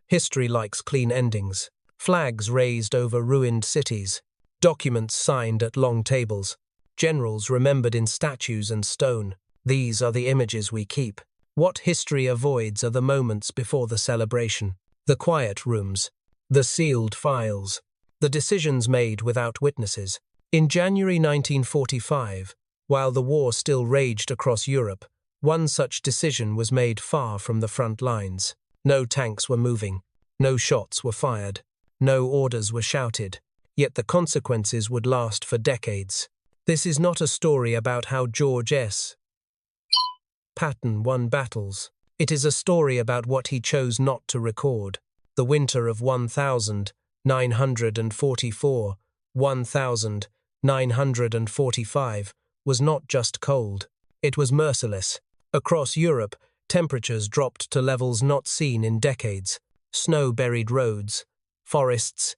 History likes clean endings. Flags raised over ruined cities. Documents signed at long tables. Generals remembered in statues and stone. These are the images we keep. What history avoids are the moments before the celebration. The quiet rooms. The sealed files. The decisions made without witnesses. In January 1945, while the war still raged across Europe, one such decision was made far from the front lines. No tanks were moving. No shots were fired. No orders were shouted. Yet the consequences would last for decades. This is not a story about how George S. Patton won battles. It is a story about what he chose not to record. The winter of 1945 was not just cold. It was merciless. Across Europe, temperatures dropped to levels not seen in decades. Snow buried roads, forests,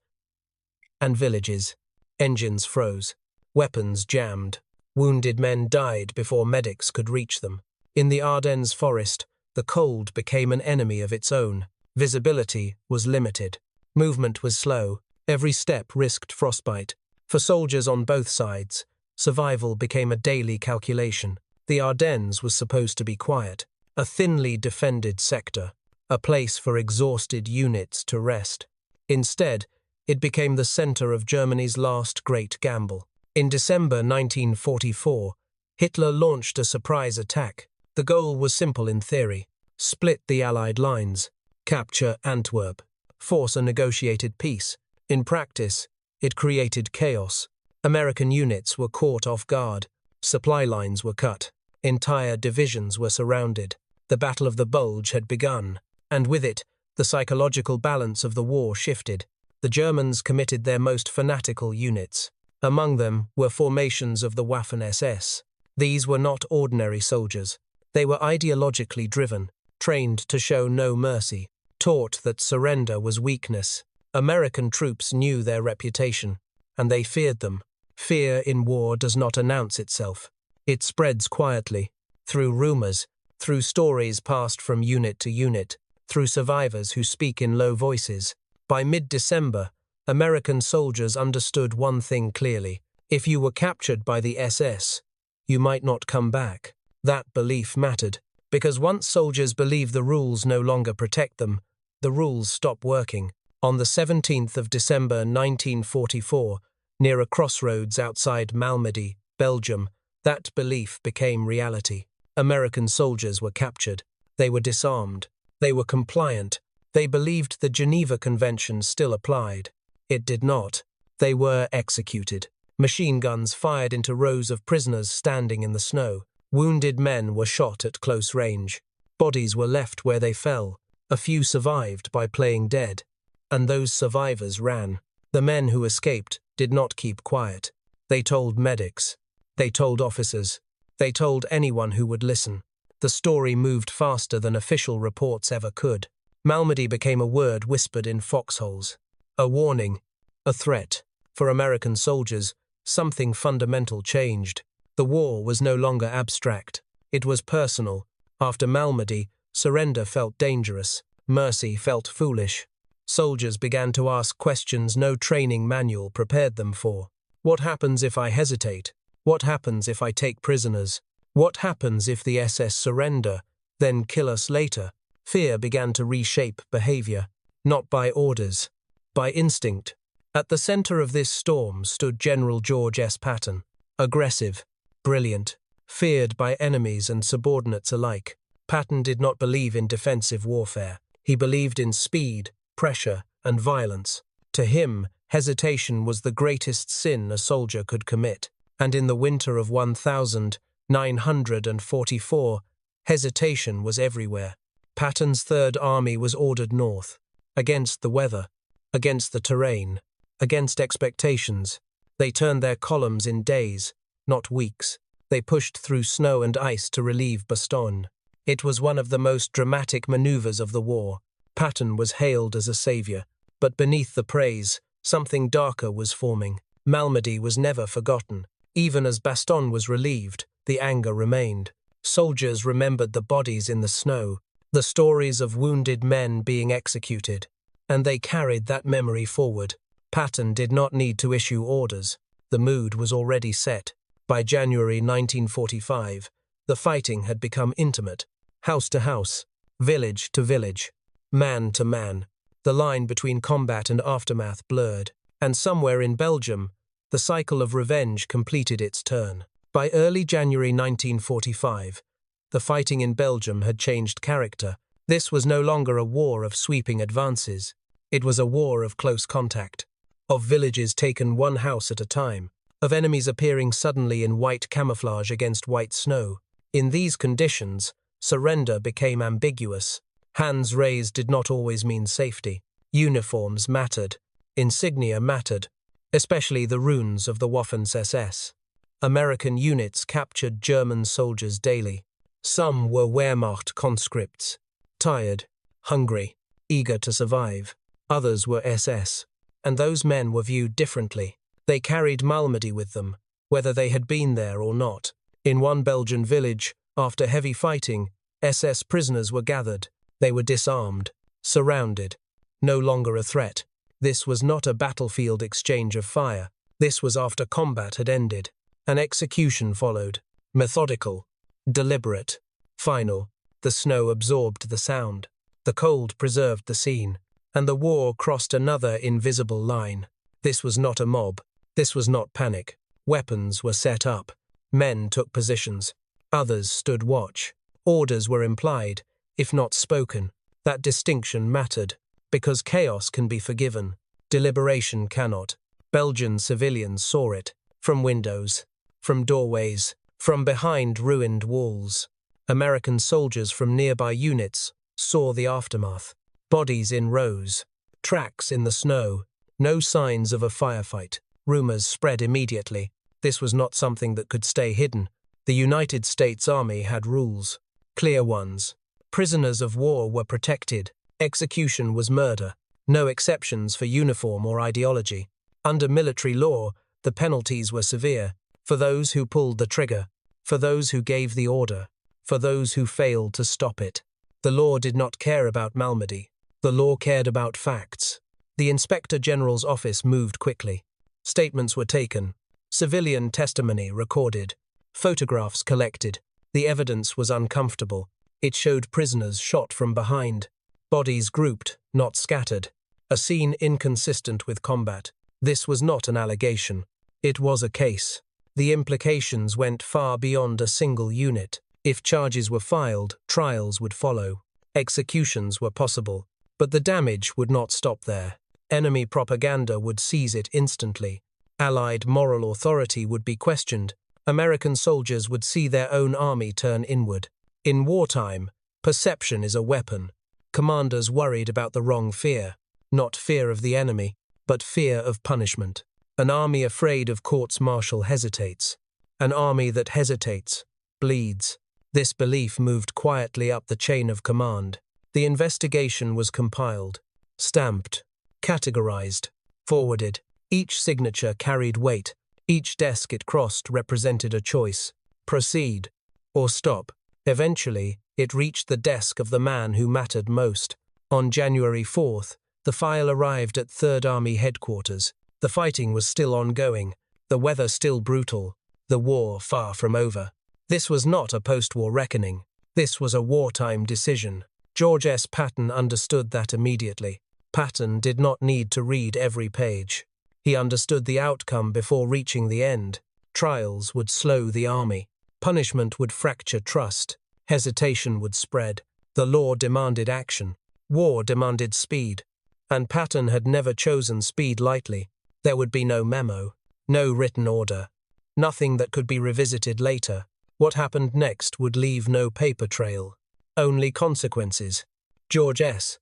and villages. Engines froze. Weapons jammed. Wounded men died before medics could reach them. In the Ardennes forest, the cold became an enemy of its own. Visibility was limited. Movement was slow. Every step risked frostbite. For soldiers on both sides, survival became a daily calculation. The Ardennes was supposed to be quiet, a thinly defended sector, a place for exhausted units to rest. Instead, it became the center of Germany's last great gamble. In December 1944, Hitler launched a surprise attack. The goal was simple in theory: split the Allied lines, capture Antwerp, force a negotiated peace. In practice, it created chaos. American units were caught off guard. Supply lines were cut. Entire divisions were surrounded. The Battle of the Bulge had begun, and with it, the psychological balance of the war shifted. The Germans committed their most fanatical units. Among them were formations of the Waffen-SS. These were not ordinary soldiers. They were ideologically driven, trained to show no mercy, taught that surrender was weakness. American troops knew their reputation, and they feared them. Fear in war does not announce itself. It spreads quietly, through rumors, through stories passed from unit to unit, through survivors who speak in low voices. By mid-December, American soldiers understood one thing clearly: if you were captured by the SS, you might not come back. That belief mattered, because once soldiers believe the rules no longer protect them, the rules stop working. On the 17th of December 1944, near a crossroads outside Malmedy, Belgium, that belief became reality. American soldiers were captured. They were disarmed. They were compliant. They believed the Geneva Convention still applied. It did not. They were executed. Machine guns fired into rows of prisoners standing in the snow. Wounded men were shot at close range. Bodies were left where they fell. A few survived by playing dead. And those survivors ran. The men who escaped did not keep quiet. They told medics. They told officers. They told anyone who would listen. The story moved faster than official reports ever could. Malmedy became a word whispered in foxholes. A warning. A threat. For American soldiers, something fundamental changed. The war was no longer abstract. It was personal. After Malmedy, surrender felt dangerous. Mercy felt foolish. Soldiers began to ask questions no training manual prepared them for. What happens if I hesitate? What happens if I take prisoners? What happens if the SS surrender, then kill us later? Fear began to reshape behavior, not by orders, by instinct. At the center of this storm stood General George S. Patton, aggressive, brilliant, feared by enemies and subordinates alike. Patton did not believe in defensive warfare. He believed in speed, pressure, and violence. To him, hesitation was the greatest sin a soldier could commit. And in the winter of 1944, hesitation was everywhere. Patton's Third Army was ordered north, against the weather, against the terrain, against expectations. They turned their columns in days, not weeks. They pushed through snow and ice to relieve Bastogne. It was one of the most dramatic maneuvers of the war. Patton was hailed as a savior, but beneath the praise, something darker was forming. Malmedy was never forgotten. Even as Bastogne was relieved, the anger remained. Soldiers remembered the bodies in the snow, the stories of wounded men being executed, and they carried that memory forward. Patton did not need to issue orders. The mood was already set. By January 1945, the fighting had become intimate. House to house, village to village, man to man. The line between combat and aftermath blurred. And somewhere in Belgium, the cycle of revenge completed its turn. By early January 1945, the fighting in Belgium had changed character. This was no longer a war of sweeping advances. It was a war of close contact, of villages taken one house at a time, of enemies appearing suddenly in white camouflage against white snow. In these conditions, surrender became ambiguous. Hands raised did not always mean safety. Uniforms mattered. Insignia mattered, especially the runes of the Waffen-SS. American units captured German soldiers daily. Some were Wehrmacht conscripts, tired, hungry, eager to survive. Others were SS, and those men were viewed differently. They carried Malmedy with them, whether they had been there or not. In one Belgian village, after heavy fighting, SS prisoners were gathered. They were disarmed, surrounded, no longer a threat. This was not a battlefield exchange of fire. This was after combat had ended. An execution followed, methodical, deliberate, final. The snow absorbed the sound. The cold preserved the scene, and the war crossed another invisible line. This was not a mob. This was not panic. Weapons were set up. Men took positions. Others stood watch. Orders were implied, if not spoken. That distinction mattered, because chaos can be forgiven. Deliberation cannot. Belgian civilians saw it, from windows, from doorways, from behind ruined walls. American soldiers from nearby units saw the aftermath. Bodies in rows, tracks in the snow, no signs of a firefight. Rumors spread immediately. This was not something that could stay hidden. The United States Army had rules, clear ones. Prisoners of war were protected. Execution was murder. No exceptions for uniform or ideology. Under military law, the penalties were severe. For those who pulled the trigger, for those who gave the order, for those who failed to stop it. The law did not care about Malmedy. The law cared about facts. The Inspector General's office moved quickly. Statements were taken. Civilian testimony recorded. Photographs collected. The evidence was uncomfortable. It showed prisoners shot from behind. Bodies grouped, not scattered. A scene inconsistent with combat. This was not an allegation. It was a case. The implications went far beyond a single unit. If charges were filed, trials would follow. Executions were possible. But the damage would not stop there. Enemy propaganda would seize it instantly. Allied moral authority would be questioned. American soldiers would see their own army turn inward. In wartime, perception is a weapon. Commanders worried about the wrong fear. Not fear of the enemy, but fear of punishment. An army afraid of courts-martial hesitates. An army that hesitates bleeds. This belief moved quietly up the chain of command. The investigation was compiled, stamped, categorized, forwarded. Each signature carried weight. Each desk it crossed represented a choice: proceed or stop. Eventually, it reached the desk of the man who mattered most. On January 4th, the file arrived at 3rd Army headquarters. The fighting was still ongoing, the weather still brutal, the war far from over. This was not a post-war reckoning. This was a wartime decision. George S. Patton understood that immediately. Patton did not need to read every page. He understood the outcome before reaching the end. Trials would slow the army. Punishment would fracture trust. Hesitation would spread. The law demanded action. War demanded speed. And Patton had never chosen speed lightly. There would be no memo, no written order, nothing that could be revisited later. What happened next would leave no paper trail, only consequences. George S.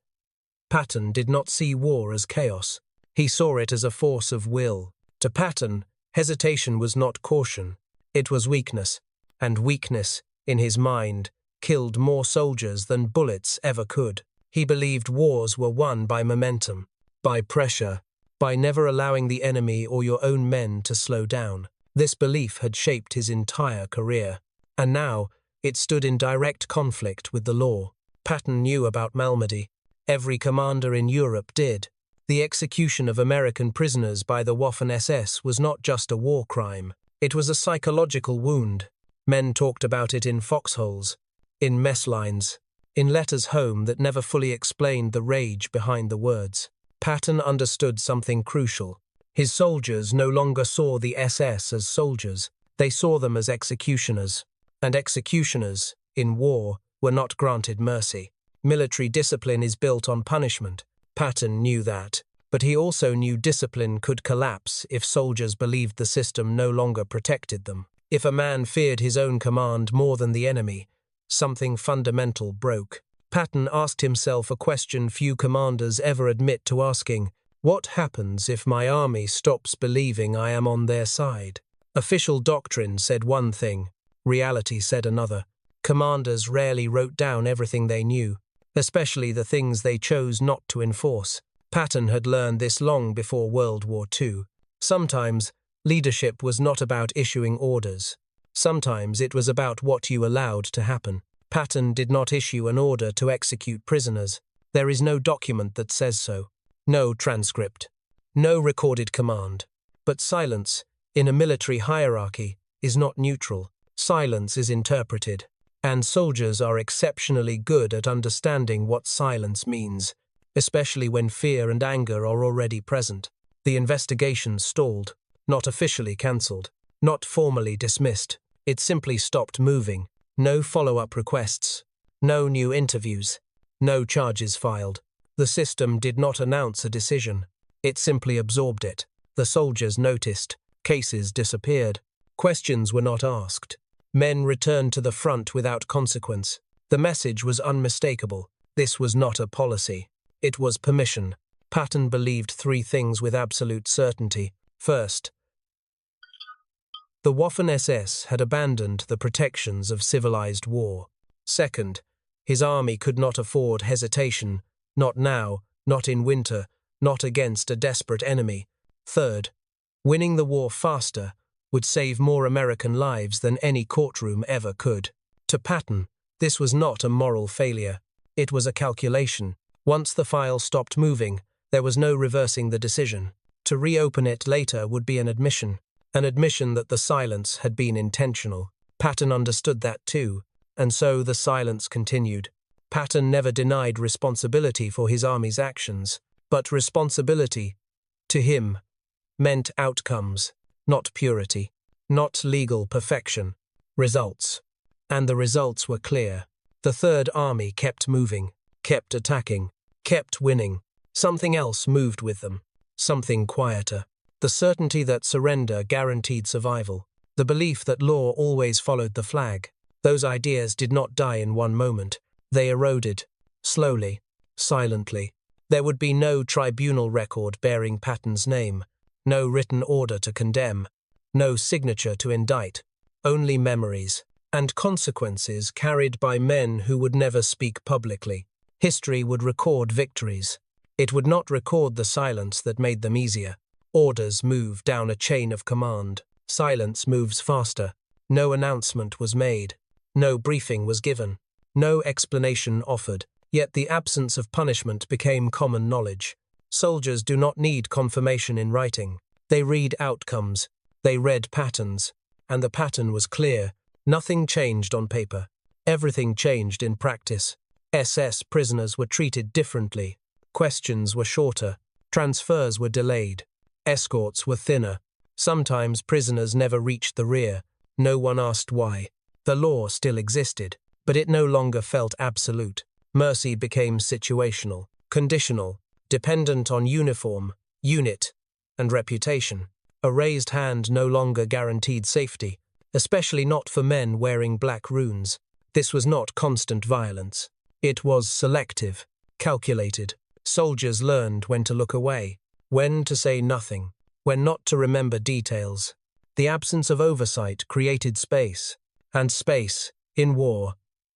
Patton did not see war as chaos. He saw it as a force of will. To Patton, hesitation was not caution. It was weakness, and weakness, in his mind, killed more soldiers than bullets ever could. He believed wars were won by momentum, by pressure, by never allowing the enemy or your own men to slow down. This belief had shaped his entire career, and now it stood in direct conflict with the law. Patton knew about Malmedy. Every commander in Europe did. The execution of American prisoners by the Waffen-SS was not just a war crime. It was a psychological wound. Men talked about it in foxholes, in mess lines, in letters home that never fully explained the rage behind the words. Patton understood something crucial. His soldiers no longer saw the SS as soldiers. They saw them as executioners. And executioners, in war, were not granted mercy. Military discipline is built on punishment. Patton knew that. But he also knew discipline could collapse if soldiers believed the system no longer protected them. If a man feared his own command more than the enemy, something fundamental broke. Patton asked himself a question few commanders ever admit to asking: what happens if my army stops believing I am on their side? Official doctrine said one thing, reality said another. Commanders rarely wrote down everything they knew, especially the things they chose not to enforce. Patton had learned this long before World War II. Sometimes, leadership was not about issuing orders. Sometimes it was about what you allowed to happen. Patton did not issue an order to execute prisoners. There is no document that says so. No transcript. No recorded command. But silence, in a military hierarchy, is not neutral. Silence is interpreted. And soldiers are exceptionally good at understanding what silence means, especially when fear and anger are already present. The investigation stalled, not officially cancelled, not formally dismissed. It simply stopped moving. No follow-up requests, no new interviews, no charges filed. The system did not announce a decision. It simply absorbed it. The soldiers noticed. Cases disappeared. Questions were not asked. Men returned to the front without consequence. The message was unmistakable. This was not a policy. It was permission. Patton believed three things with absolute certainty. First, the Waffen-SS had abandoned the protections of civilized war. Second, his army could not afford hesitation, not now, not in winter, not against a desperate enemy. Third, winning the war faster would save more American lives than any courtroom ever could. To Patton, this was not a moral failure. It was a calculation. Once the file stopped moving, there was no reversing the decision. To reopen it later would be an admission that the silence had been intentional. Patton understood that too, and so the silence continued. Patton never denied responsibility for his army's actions, but responsibility, to him, meant outcomes, not purity, not legal perfection, results. And the results were clear. The Third Army kept moving, kept attacking, kept winning. Something else moved with them, something quieter. The certainty that surrender guaranteed survival. The belief that law always followed the flag. Those ideas did not die in one moment. They eroded, slowly, silently. There would be no tribunal record bearing Patton's name, no written order to condemn, no signature to indict, only memories and consequences carried by men who would never speak publicly. History would record victories. It would not record the silence that made them easier. Orders move down a chain of command. Silence moves faster. No announcement was made. No briefing was given. No explanation offered. Yet the absence of punishment became common knowledge. Soldiers do not need confirmation in writing. They read outcomes. They read patterns. And the pattern was clear. Nothing changed on paper. Everything changed in practice. SS prisoners were treated differently. Questions were shorter. Transfers were delayed. Escorts were thinner. Sometimes prisoners never reached the rear. No one asked why. The law still existed, but it no longer felt absolute. Mercy became situational, conditional, dependent on uniform, unit, and reputation. A raised hand no longer guaranteed safety, especially not for men wearing black runes. This was not constant violence. It was selective, calculated. Soldiers learned when to look away, when to say nothing, when not to remember details. The absence of oversight created space, and space, in war,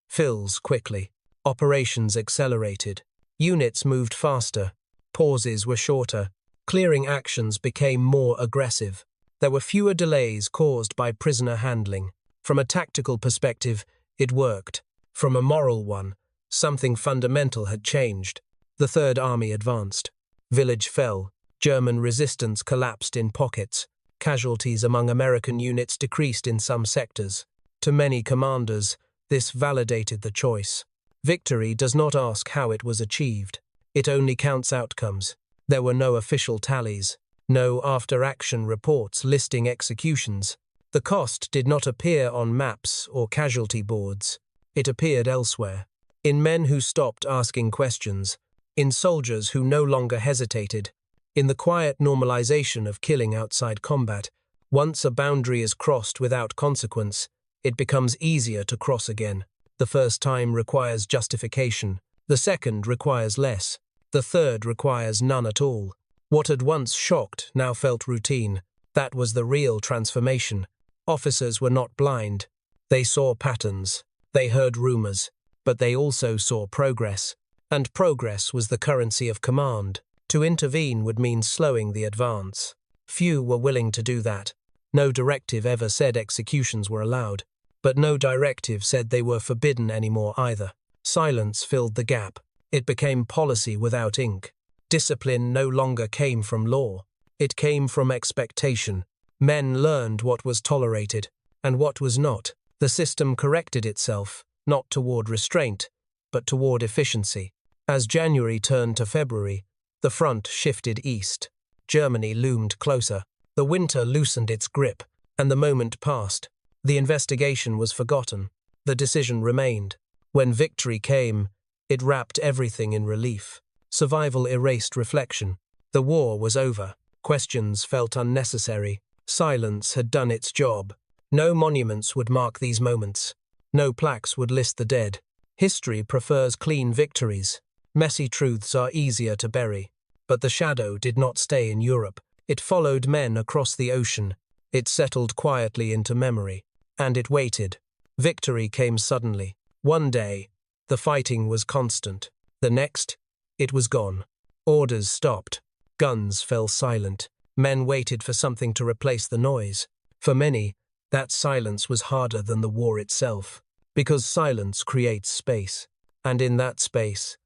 fills quickly. Operations accelerated. Units moved faster. Pauses were shorter. Clearing actions became more aggressive. There were fewer delays caused by prisoner handling. From a tactical perspective, it worked. From a moral one, something fundamental had changed. The Third Army advanced. Village fell. German resistance collapsed in pockets. Casualties among American units decreased in some sectors. To many commanders, this validated the choice. Victory does not ask how it was achieved. It only counts outcomes. There were no official tallies, no after-action reports listing executions. The cost did not appear on maps or casualty boards. It appeared elsewhere, in men who stopped asking questions, in soldiers who no longer hesitated, in the quiet normalization of killing outside combat. Once a boundary is crossed without consequence, it becomes easier to cross again. The first time requires justification. The second requires less. The third requires none at all. What had once shocked now felt routine. That was the real transformation. Officers were not blind. They saw patterns. They heard rumors. But they also saw progress. And progress was the currency of command. To intervene would mean slowing the advance. Few were willing to do that. No directive ever said executions were allowed. But no directive said they were forbidden anymore either. Silence filled the gap. It became policy without ink. Discipline no longer came from law. It came from expectation. Men learned what was tolerated and what was not. The system corrected itself, not toward restraint, but toward efficiency. As January turned to February, the front shifted east. Germany loomed closer. The winter loosened its grip, and the moment passed. The investigation was forgotten. The decision remained. When victory came, it wrapped everything in relief. Survival erased reflection. The war was over. Questions felt unnecessary. Silence had done its job. No monuments would mark these moments. No plaques would list the dead. History prefers clean victories. Messy truths are easier to bury. But the shadow did not stay in Europe. It followed men across the ocean. It settled quietly into memory. And it waited. Victory came suddenly. One day, the fighting was constant. The next, it was gone. Orders stopped. Guns fell silent. Men waited for something to replace the noise. For many, that silence was harder than the war itself, because silence creates space. And in that space,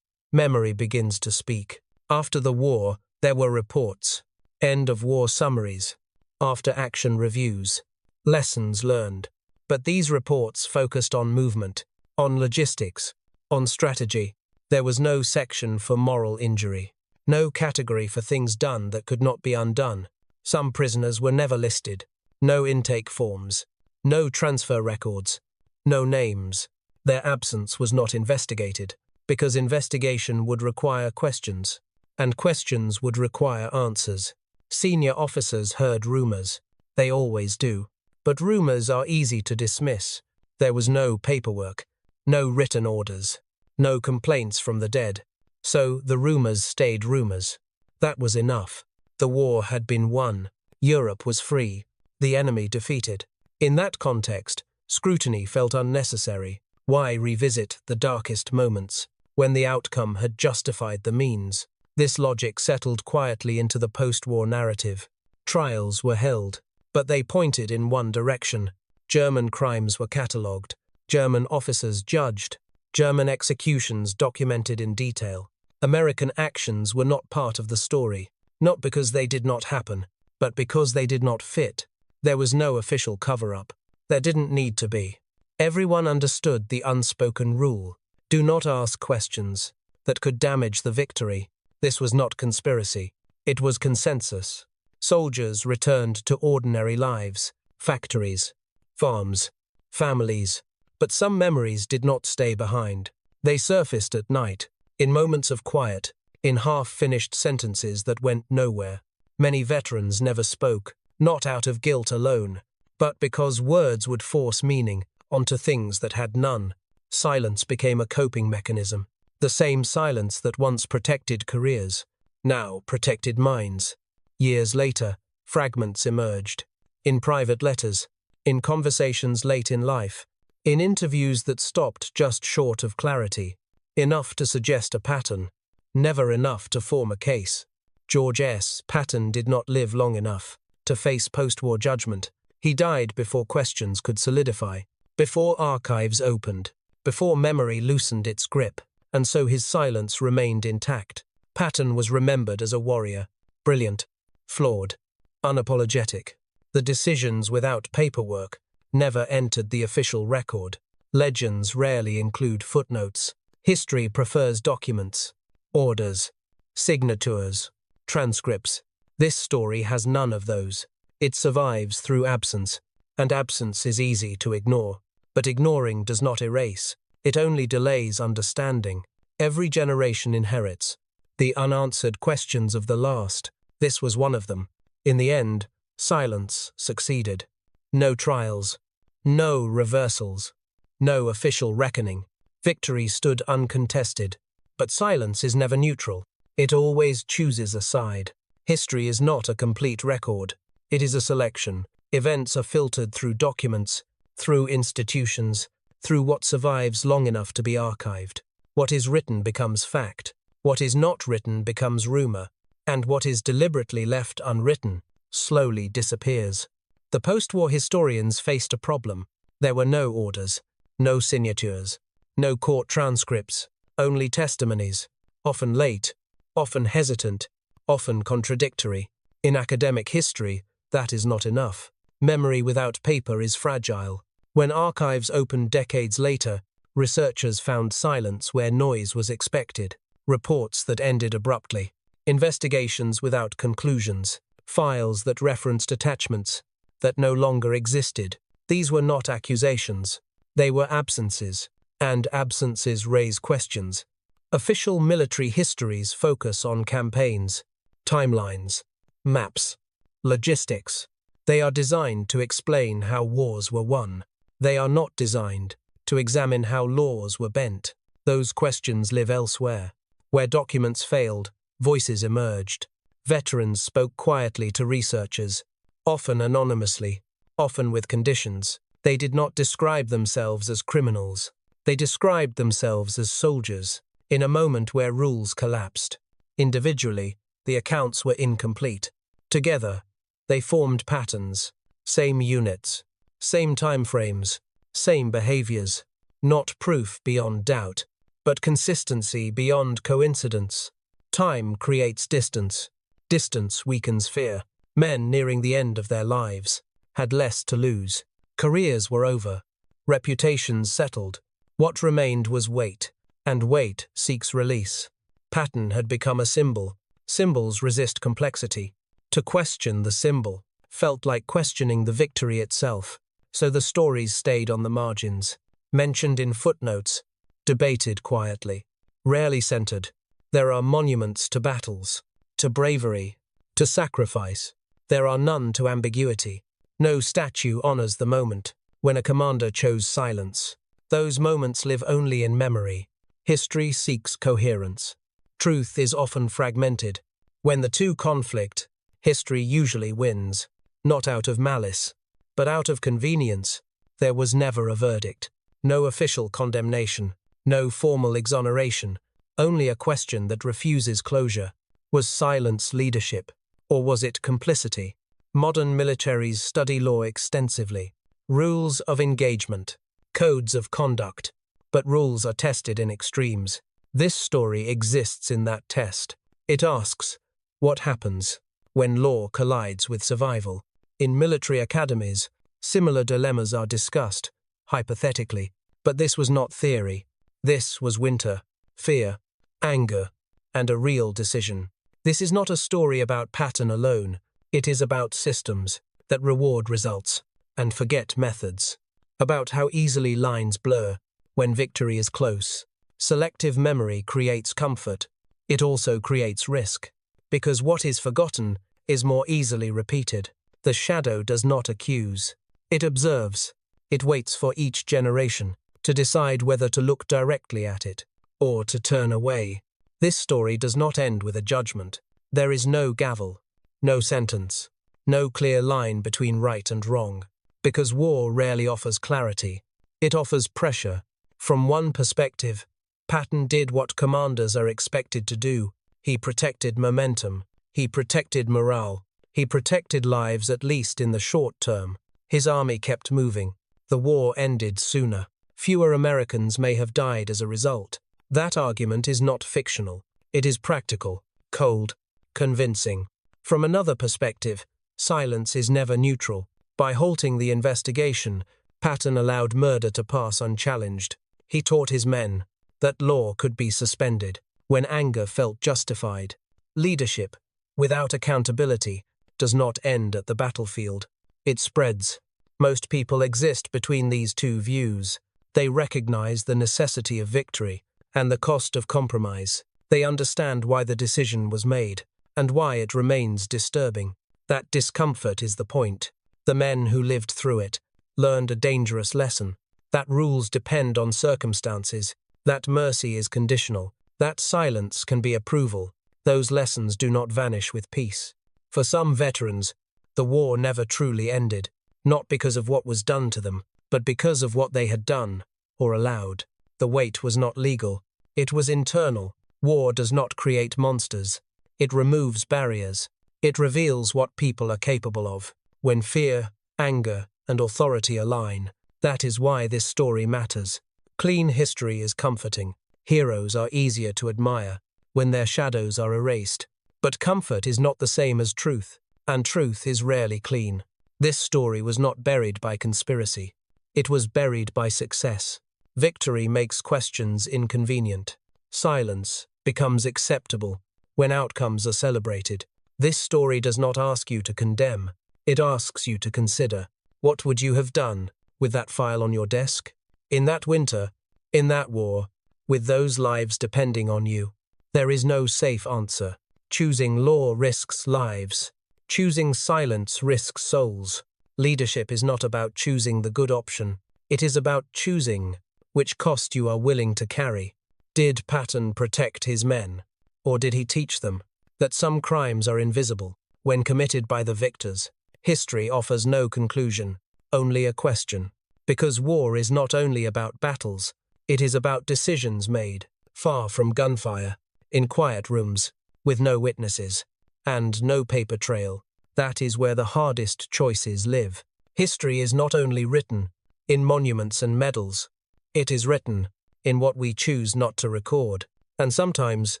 memory begins to speak. After the war, there were reports, end-of-war summaries, after-action reviews, lessons learned. But these reports focused on movement, on logistics, on strategy. There was no section for moral injury, no category for things done that could not be undone. Some prisoners were never listed, no intake forms, no transfer records, no names. Their absence was not investigated, because investigation would require questions, and questions would require answers. Senior officers heard rumors. They always do. But rumors are easy to dismiss. There was no paperwork, no written orders, no complaints from the dead. So the rumors stayed rumors. That was enough. The war had been won. Europe was free. The enemy defeated. In that context, scrutiny felt unnecessary. Why revisit the darkest moments, when the outcome had justified the means? This logic settled quietly into the post-war narrative. Trials were held, but they pointed in one direction. German crimes were catalogued, German officers judged, German executions documented in detail. American actions were not part of the story, not because they did not happen, but because they did not fit. There was no official cover-up. There didn't need to be. Everyone understood the unspoken rule. Do not ask questions that could damage the victory. This was not conspiracy. It was consensus. Soldiers returned to ordinary lives, factories, farms, families. But some memories did not stay behind. They surfaced at night, in moments of quiet, in half-finished sentences that went nowhere. Many veterans never spoke, not out of guilt alone, but because words would force meaning onto things that had none. Silence became a coping mechanism. The same silence that once protected careers, now protected minds. Years later, fragments emerged. In private letters, in conversations late in life, in interviews that stopped just short of clarity, enough to suggest a pattern, never enough to form a case. George S. Patton did not live long enough to face post-war judgment. He died before questions could solidify, before archives opened, before memory loosened its grip. and so his silence remained intact. Patton was remembered as a warrior, brilliant, flawed, unapologetic. The decisions without paperwork never entered the official record. Legends rarely include footnotes. History prefers documents, orders, signatures, transcripts. This story has none of those. It survives through absence, and absence is easy to ignore. But ignoring does not erase. It only delays understanding. Every generation inherits the unanswered questions of the last. This was one of them. In the end, silence succeeded. No trials, no reversals, no official reckoning. Victory stood uncontested. But silence is never neutral. It always chooses a side. History is not a complete record. It is a selection. Events are filtered through documents, through institutions, through what survives long enough to be archived. What is written becomes fact. What is not written becomes rumor. And what is deliberately left unwritten slowly disappears. The post-war historians faced a problem. There were no orders, no signatures, no court transcripts, only testimonies, often late, often hesitant, often contradictory. In academic history, that is not enough. Memory without paper is fragile. When archives opened decades later, researchers found silence where noise was expected, reports that ended abruptly, investigations without conclusions, files that referenced attachments that no longer existed. These were not accusations. They were absences, and absences raise questions. Official military histories focus on campaigns, timelines, maps, logistics. They are designed to explain how wars were won. They are not designed to examine how laws were bent. Those questions live elsewhere. Where documents failed, voices emerged. Veterans spoke quietly to researchers, often anonymously, often with conditions. They did not describe themselves as criminals. They described themselves as soldiers, in a moment where rules collapsed. Individually, the accounts were incomplete. Together, they formed patterns, same units, same timeframes, same behaviors. Not proof beyond doubt, but consistency beyond coincidence. Time creates distance. Distance weakens fear. Men nearing the end of their lives had less to lose. Careers were over. Reputations settled. What remained was weight, and weight seeks release. Patton had become a symbol. Symbols resist complexity. To question the symbol felt like questioning the victory itself, so the stories stayed on the margins, mentioned in footnotes, debated quietly, rarely centered. There are monuments to battles, to bravery, to sacrifice. There are none to ambiguity. No statue honors the moment when a commander chose silence. Those moments live only in memory. History seeks coherence. Truth is often fragmented. When the two conflict, history usually wins, not out of malice, but out of convenience. There was never a verdict, no official condemnation, no formal exoneration, only a question that refuses closure. Was silence leadership, or was it complicity? Modern militaries study law extensively. Rules of engagement, codes of conduct, but rules are tested in extremes. This story exists in that test. It asks, what happens when law collides with survival? In military academies, similar dilemmas are discussed, hypothetically, but this was not theory. This was winter, fear, anger, and a real decision. This is not a story about Patton alone. It is about systems that reward results and forget methods, about how easily lines blur when victory is close. Selective memory creates comfort. It also creates risk, because what is forgotten is more easily repeated. The shadow does not accuse. It observes. It waits for each generation to decide whether to look directly at it or to turn away. This story does not end with a judgment. There is no gavel, no sentence, no clear line between right and wrong, because war rarely offers clarity. It offers pressure. From one perspective, Patton did what commanders are expected to do. He protected momentum. He protected morale. He protected lives, at least in the short term. His army kept moving. The war ended sooner. Fewer Americans may have died as a result, That argument is not fictional. It is practical, cold, convincing. From another perspective, silence is never neutral. By halting the investigation, Patton allowed murder to pass unchallenged. He taught his men that law could be suspended when anger felt justified. Leadership, without accountability, does not end at the battlefield. It spreads. Most people exist between these two views. They recognize the necessity of victory and the cost of compromise. They understand why the decision was made and why it remains disturbing. That discomfort is the point. The men who lived through it learned a dangerous lesson. That rules depend on circumstances. That mercy is conditional. That silence can be approval. Those lessons do not vanish with peace. For some veterans, the war never truly ended, not because of what was done to them, but because of what they had done or allowed. The weight was not legal. It was internal. War does not create monsters. It removes barriers. It reveals what people are capable of. When fear, anger, and authority align, that is why this story matters. Clean history is comforting. Heroes are easier to admire when their shadows are erased. But comfort is not the same as truth, and truth is rarely clean. This story was not buried by conspiracy. It was buried by success. Victory makes questions inconvenient. Silence becomes acceptable when outcomes are celebrated. This story does not ask you to condemn. It asks you to consider. What would you have done with that file on your desk? In that winter, in that war, with those lives depending on you? There is no safe answer. Choosing law risks lives. Choosing silence risks souls. Leadership is not about choosing the good option. It is about choosing which cost you are willing to carry. Did Patton protect his men? Or did he teach them that some crimes are invisible when committed by the victors? History offers no conclusion, only a question. Because war is not only about battles, it is about decisions made, far from gunfire, in quiet rooms, with no witnesses, and no paper trail. That is where the hardest choices live. History is not only written in monuments and medals, it is written in what we choose not to record. And sometimes,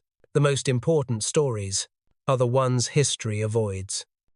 the most important stories are the ones history avoids.